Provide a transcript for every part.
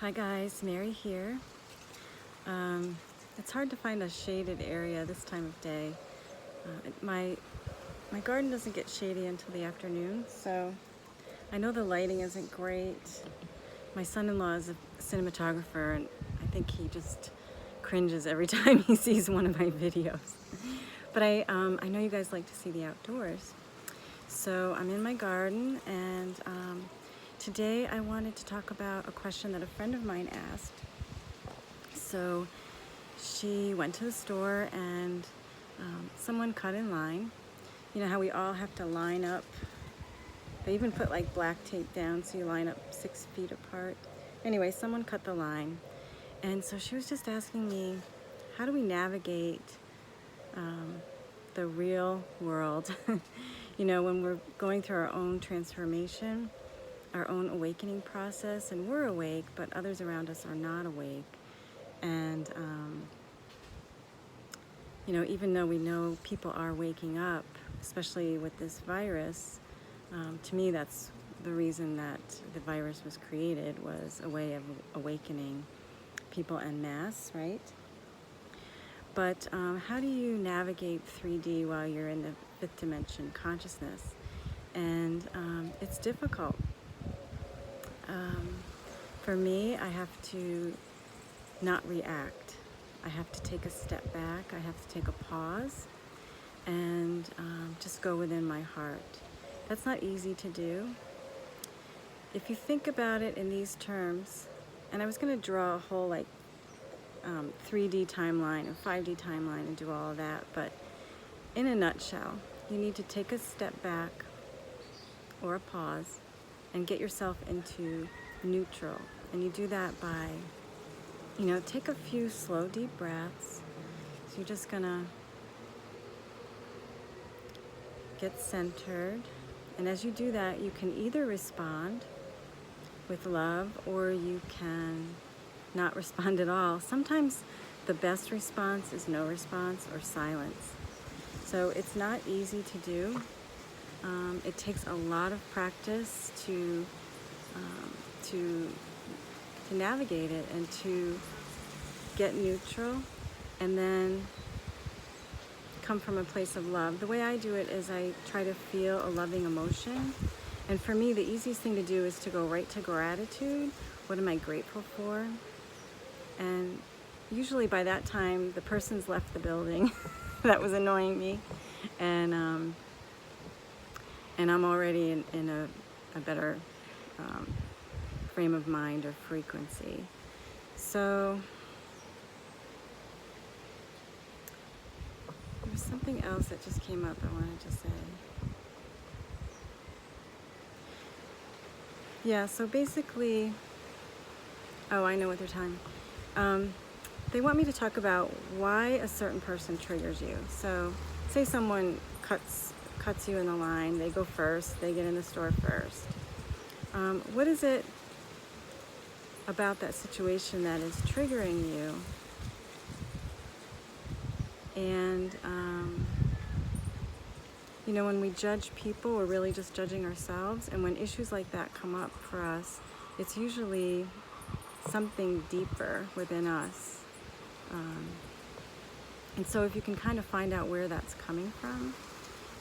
Hi guys, Mary here. It's hard to find a shaded area this time of day. My garden doesn't get shady until the afternoon, so I know the lighting isn't great. My son-in-law is a cinematographer, and I think he just cringes every time he sees one of my videos. But I know you guys like to see the outdoors. So I'm in my garden, and today I wanted to talk about a question that a friend of mine asked. So she went to the store and someone cut in line. You know how we all have to line up. They even put like black tape down so you line up 6 feet apart. Anyway, someone cut the line. And so she was just asking me, how do we navigate the real world? You know, when we're going through our own transformation, our own awakening process, and we're awake, but others around us are not awake. And, you know, even though we know people are waking up, especially with this virus, to me that's the reason that the virus was created, was a way of awakening people en masse, right? But how do you navigate 3D while you're in the fifth dimension consciousness? And it's difficult. For me, I have to not react. I have to take a step back. I have to take a pause and just go within my heart. That's not easy to do. If you think about it in these terms, and I was going to draw a whole 3D timeline and 5D timeline and do all of that, but in a nutshell, you need to take a step back or a pause and get yourself into neutral. And you do that by, you know, take a few slow, deep breaths. So you're just gonna get centered. And as you do that, you can either respond with love or you can not respond at all. Sometimes the best response is no response or silence. So it's not easy to do. It takes a lot of practice to navigate it and to get neutral and then come from a place of love. The way I do it is I try to feel a loving emotion. And for me, the easiest thing to do is to go right to gratitude. What am I grateful for? And usually by that time, the person's left the building that was annoying me. And I'm already in a better frame of mind or frequency. So there's something else that just came up I wanted to say. Yeah, so basically, oh, I know what they're telling me. They want me to talk about why a certain person triggers you. So say someone cuts you in the line, they go first, they get in the store first. What is it about that situation that is triggering you? And, you know, when we judge people, we're really just judging ourselves. And when issues like that come up for us, it's usually something deeper within us. And so if you can kind of find out where that's coming from,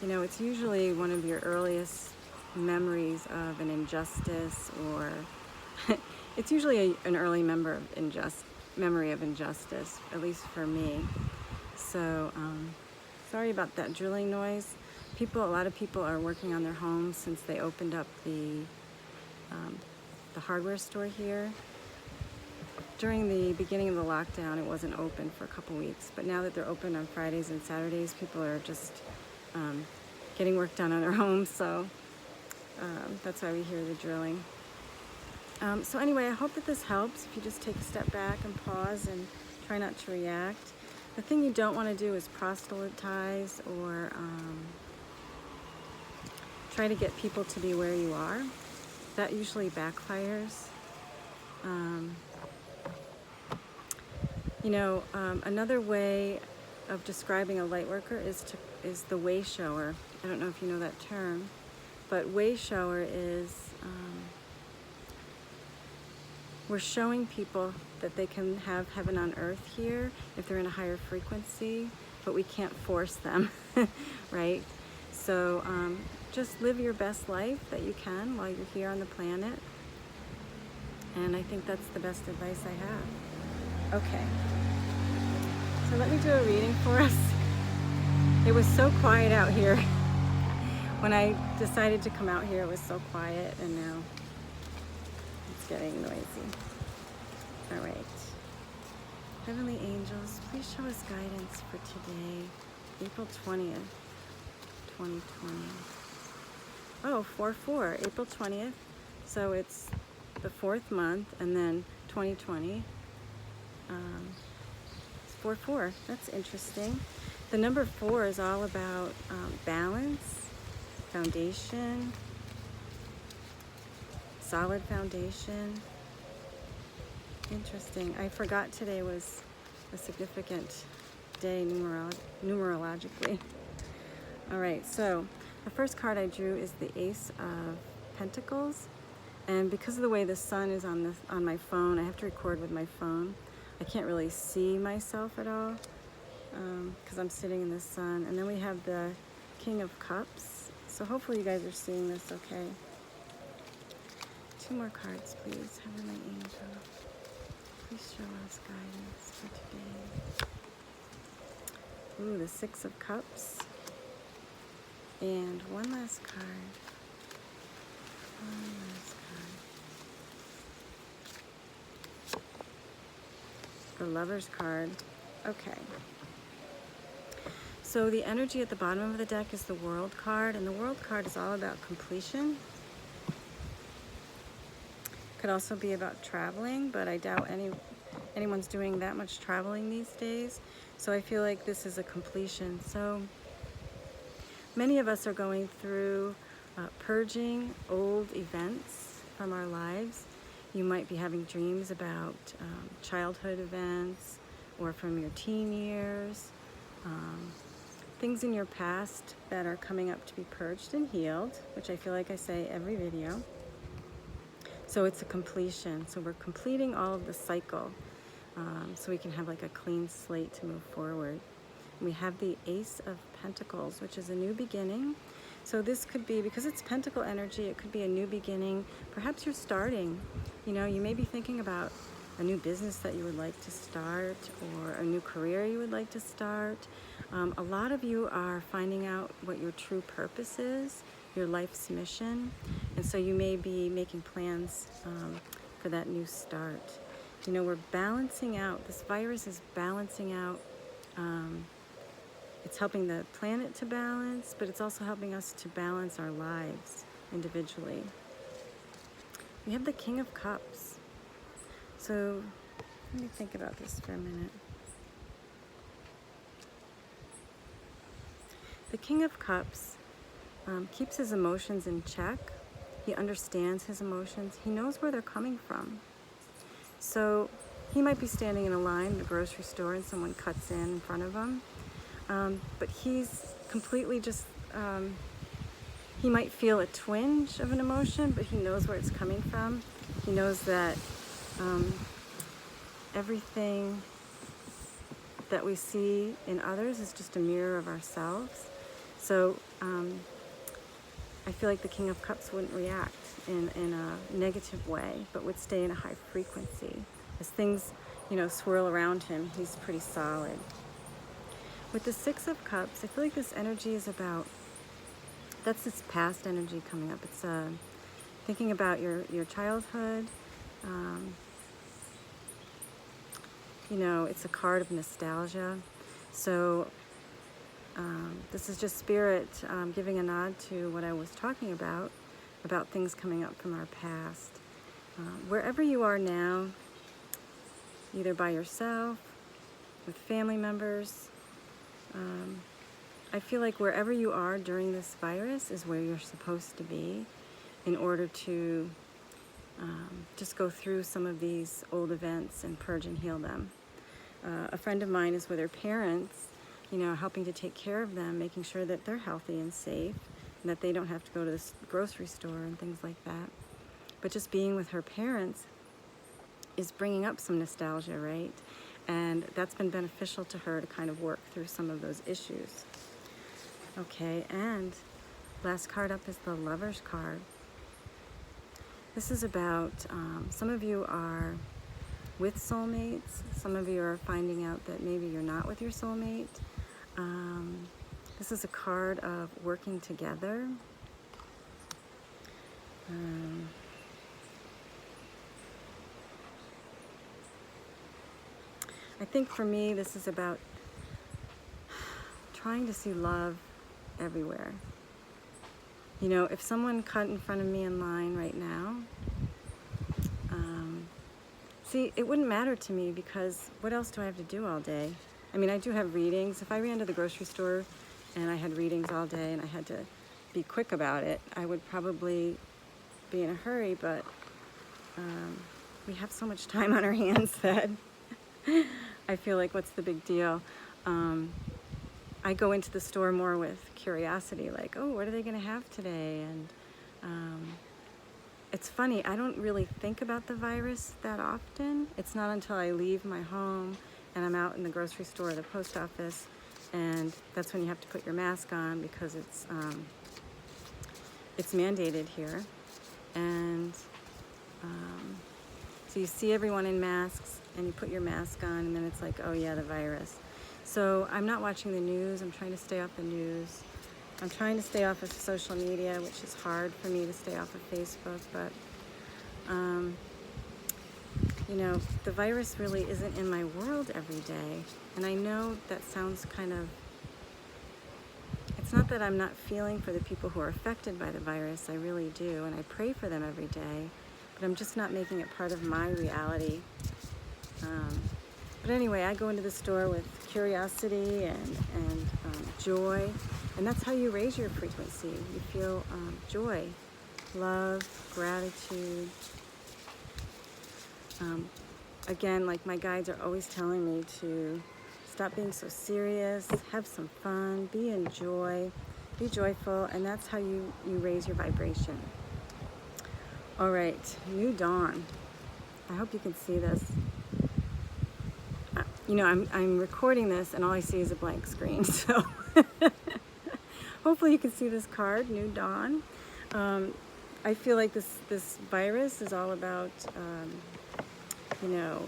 you know, it's usually one of your earliest memories of an injustice, or it's usually an early memory of injustice, at least for me. So sorry about that drilling noise. A lot of people are working on their homes since they opened up the hardware store here. During the beginning of the lockdown, it wasn't open for a couple weeks, but now that they're open on Fridays and Saturdays, people are just getting work done on their homes, so that's why we hear the drilling. So anyway, I hope that this helps if you just take a step back and pause and try not to react. The thing you don't want to do is proselytize or try to get people to be where you are. That usually backfires. You know, another way of describing a light worker is the way shower. I don't know if you know that term, but way shower is we're showing people that they can have heaven on earth here if they're in a higher frequency, but we can't force them, right? So just live your best life that you can while you're here on the planet. And I think that's the best advice I have. Okay. So let me do a reading for us. It was so quiet out here. When I decided to come out here, it was so quiet, and now it's getting noisy. All right. Heavenly angels, please show us guidance for today, April 20th, 2020. Oh, 4/4, April 20th. So it's the 4th month, and then 2020. It's 4/4. That's interesting. The number 4 is all about balance, foundation, solid foundation. Interesting. I forgot today was a significant day numerologically. All right, so the first card I drew is the Ace of Pentacles. And because of the way the sun is on my phone, I have to record with my phone. I can't really see myself at all because I'm sitting in the sun. And then we have the King of Cups. So hopefully you guys are seeing this okay. 2 more cards, please. Heavenly Angel, please show us guidance for today. Ooh, the 6 of Cups. And one last card. One last card. The Lover's card. Okay. So the energy at the bottom of the deck is the World card, and the World card is all about completion. Could also be about traveling, but I doubt anyone's doing that much traveling these days. So I feel like this is a completion. So many of us are going through purging old events from our lives. You might be having dreams about childhood events or from your teen years. Things in your past that are coming up to be purged and healed, which I feel like I say every video. So it's a completion. So we're completing all of the cycle so we can have like a clean slate to move forward. We have the Ace of Pentacles, which is a new beginning. So this could be, because it's Pentacle energy, it could be a new beginning. Perhaps you're starting. You know, you may be thinking about a new business that you would like to start, or a new career you would like to start. A lot of you are finding out what your true purpose is, your life's mission, and so you may be making plans for that new start. You know, we're balancing out, this virus is balancing out, it's helping the planet to balance, but it's also helping us to balance our lives individually. We have the King of Cups. So let me think about this for a minute. The King of Cups keeps his emotions in check. He understands his emotions. He knows where they're coming from. So he might be standing in a line at the grocery store and someone cuts in front of him. But he's completely just, he might feel a twinge of an emotion, but he knows where it's coming from. He knows that everything that we see in others is just a mirror of ourselves. So I feel like the King of Cups wouldn't react in a negative way, but would stay in a high frequency. As things, you know, swirl around him, he's pretty solid. With the 6 of Cups, I feel like this energy is about, that's this past energy coming up. It's thinking about your childhood. You know, it's a card of nostalgia. So this is just Spirit giving a nod to what I was talking about things coming up from our past. Wherever you are now, either by yourself, with family members, I feel like wherever you are during this virus is where you're supposed to be in order to just go through some of these old events and purge and heal them. A friend of mine is with her parents, you know, helping to take care of them, making sure that they're healthy and safe, and that they don't have to go to the grocery store and things like that. But just being with her parents, is bringing up some nostalgia, right? And that's been beneficial to her to kind of work through some of those issues. Okay, and last card up is the Lover's card. This is about, some of you are with soulmates. Some of you are finding out that maybe you're not with your soulmate. This is a card of working together. I think for me, this is about trying to see love everywhere. You know, if someone cut in front of me in line right now, see, it wouldn't matter to me because what else do I have to do all day? I mean, I do have readings. If I ran to the grocery store and I had readings all day and I had to be quick about it, I would probably be in a hurry, but we have so much time on our hands that I feel like, what's the big deal? I go into the store more with curiosity, like, oh, what are they going to have today? And it's funny, I don't really think about the virus that often. It's not until I leave my home and I'm out in the grocery store or the post office, and that's when you have to put your mask on because it's mandated here. And so you see everyone in masks and you put your mask on, and then it's like, oh yeah, the virus. So I'm not watching the news. I'm trying to stay off the news. I'm trying to stay off of social media, which is hard for me to stay off of Facebook, but you know, the virus really isn't in my world every day. And I know that sounds kind of, it's not that I'm not feeling for the people who are affected by the virus. I really do, and I pray for them every day, but I'm just not making it part of my reality. But anyway, I go into the store with curiosity and joy, and that's how you raise your frequency. You feel joy, love, gratitude. Again, like my guides are always telling me to stop being so serious, have some fun, be in joy, be joyful, and that's how you raise your vibration. All right, new dawn. I hope you can see this. You know, I'm recording this and all I see is a blank screen, so hopefully you can see this card, New Dawn. I feel like this virus is all about, you know,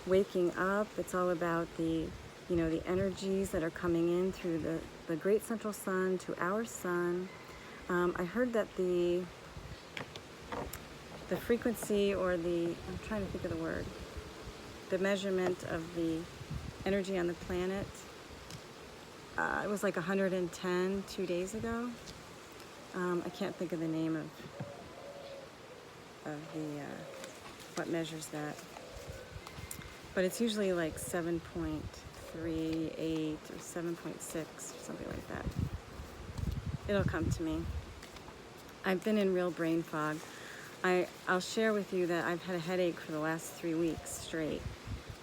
waking up. It's all about the, you know, the energies that are coming in through the great central sun to our sun. I heard that the frequency, or I'm trying to think of the word, the measurement of the energy on the planet, it was like 110 2 days ago. I can't think of the name of the what measures that, but it's usually like 7.38 or 7.6, something like that. It'll come to me. I've been in real brain fog. I'll share with you that I've had a headache for the last 3 weeks straight.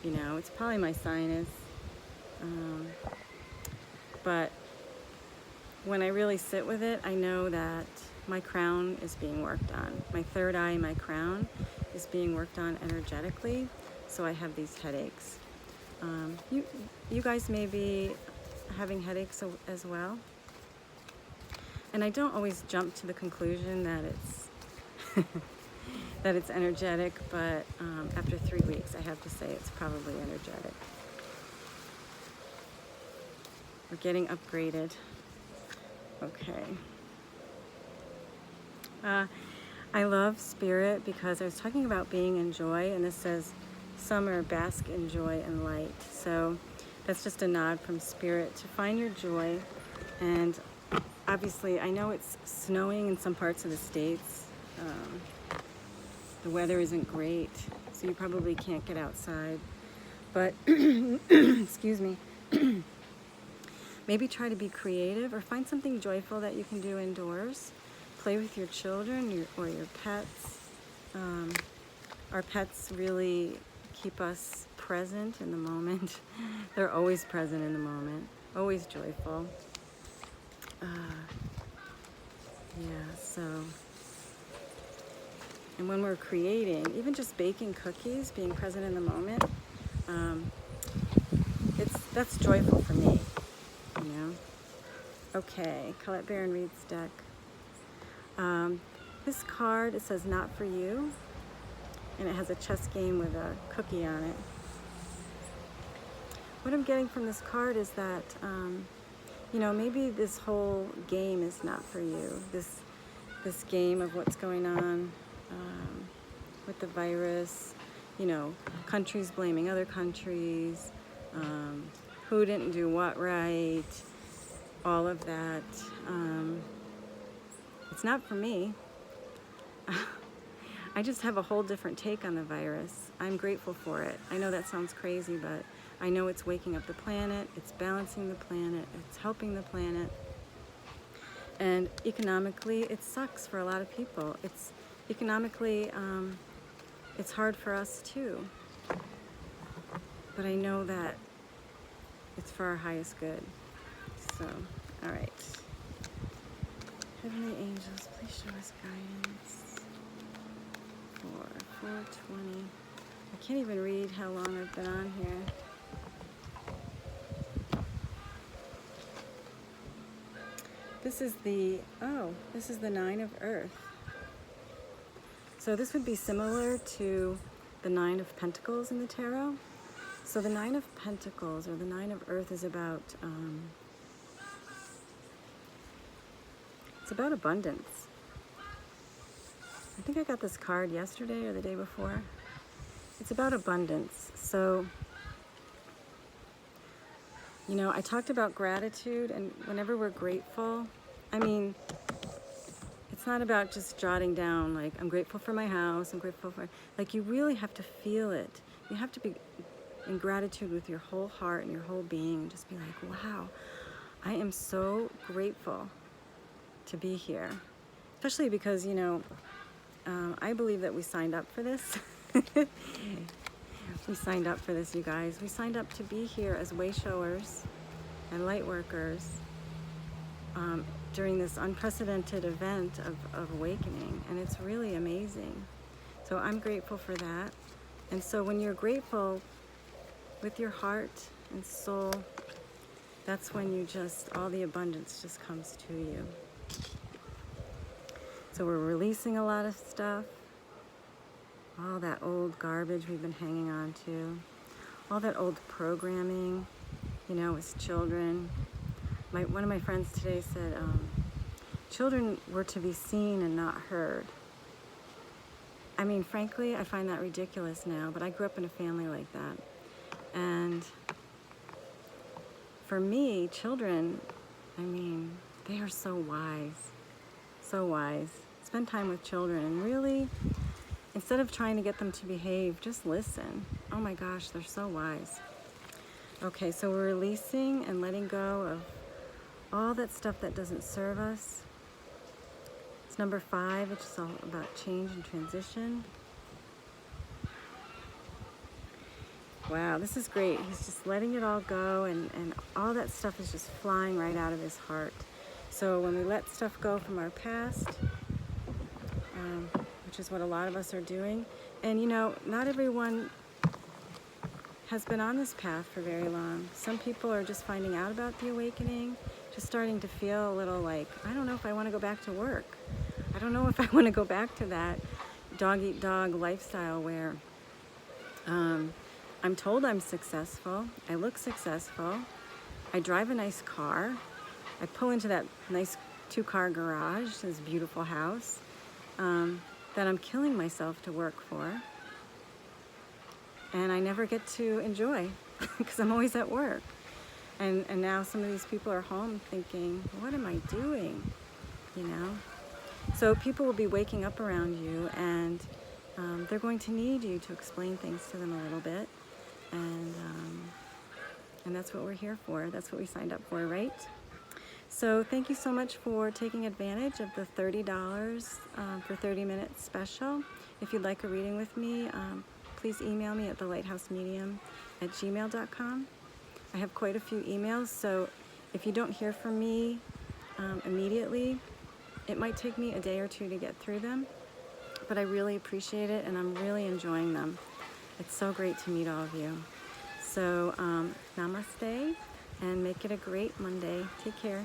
You know, it's probably my sinus. But when I really sit with it, I know that my crown is being worked on. My third eye, my crown, is being worked on energetically, so I have these headaches. You guys may be having headaches as well. And I don't always jump to the conclusion that it's that it's energetic, but after 3 weeks, I have to say it's probably energetic. We're getting upgraded. Okay. I love Spirit because I was talking about being in joy, and this says, summer, bask in joy and light. So that's just a nod from Spirit to find your joy. And obviously, I know it's snowing in some parts of the States. The weather isn't great, so you probably can't get outside. But, excuse me, maybe try to be creative or find something joyful that you can do indoors. Play with your children or your pets. Our pets really keep us present in the moment. They're always present in the moment, always joyful. Yeah, so And when we're creating, even just baking cookies, being present in the moment, that's joyful for me, you know. Okay, Colette Baron Reed's deck. This card, it says "Not for You," and it has a chess game with a cookie on it. What I'm getting from this card is that, you know, maybe this whole game is not for you. This game of what's going on with the virus, you know, countries blaming other countries, who didn't do what right, all of that. It's not for me. I just have a whole different take on the virus. I'm grateful for it. I know that sounds crazy, but I know it's waking up the planet, it's balancing the planet, it's helping the planet. And economically, it sucks for a lot of people. It's economically, it's hard for us too. But I know that it's for our highest good. So, all right. Heavenly angels, please show us guidance for 420. I can't even read how long I've been on here. This is the 9 of Earth. So this would be similar to the 9 of Pentacles in the Tarot. So the 9 of Pentacles, or the 9 of Earth, is about, it's about abundance. I think I got this card yesterday or the day before. It's about abundance. So, you know, I talked about gratitude, and whenever we're grateful, I mean, it's not about just jotting down, like, I'm grateful for my house, I'm grateful for, like, you really have to feel it. You have to be in gratitude with your whole heart and your whole being, and just be like, wow, I am so grateful to be here. Especially because, you know, I believe that we signed up for this. We signed up for this, you guys. We signed up to be here as way showers and light workers during this unprecedented event of awakening, and it's really amazing. So I'm grateful for that. And so when you're grateful with your heart and soul, that's when you just, all the abundance just comes to you. So we're releasing a lot of stuff. All that old garbage we've been hanging on to. All that old programming, you know, as children. One of my friends today said, children were to be seen and not heard. I mean, frankly, I find that ridiculous now, but I grew up in a family like that. And for me, children, I mean, they are so wise. So wise. Spend time with children and really, instead of trying to get them to behave, just listen. Oh my gosh, they're so wise. Okay, so we're releasing and letting go of all that stuff that doesn't serve us. It's number 5, which is all about change and transition. Wow, this is great. He's just letting it all go, and all that stuff is just flying right out of his heart. So when we let stuff go from our past, which is what a lot of us are doing, and you know, not everyone has been on this path for very long. Some people are just finding out about the awakening, just starting to feel a little like, I don't know if I want to go back to work. I don't know if I want to go back to that dog-eat-dog lifestyle where I'm told I'm successful, I look successful, I drive a nice car, I pull into that nice 2-car garage, this beautiful house, that I'm killing myself to work for, and I never get to enjoy because I'm always at work. And now some of these people are home thinking, what am I doing? You know? So people will be waking up around you, and they're going to need you to explain things to them a little bit. And that's what we're here for. That's what we signed up for, right? So thank you so much for taking advantage of the $30 for 30 minutes special. If you'd like a reading with me, please email me at thelighthousemedium@gmail.com. I have quite a few emails, so if you don't hear from me immediately, it might take me a day or two to get through them. but I really appreciate it and I'm really enjoying them. It's so great to meet all of you. So namaste and make it a great Monday. Take care.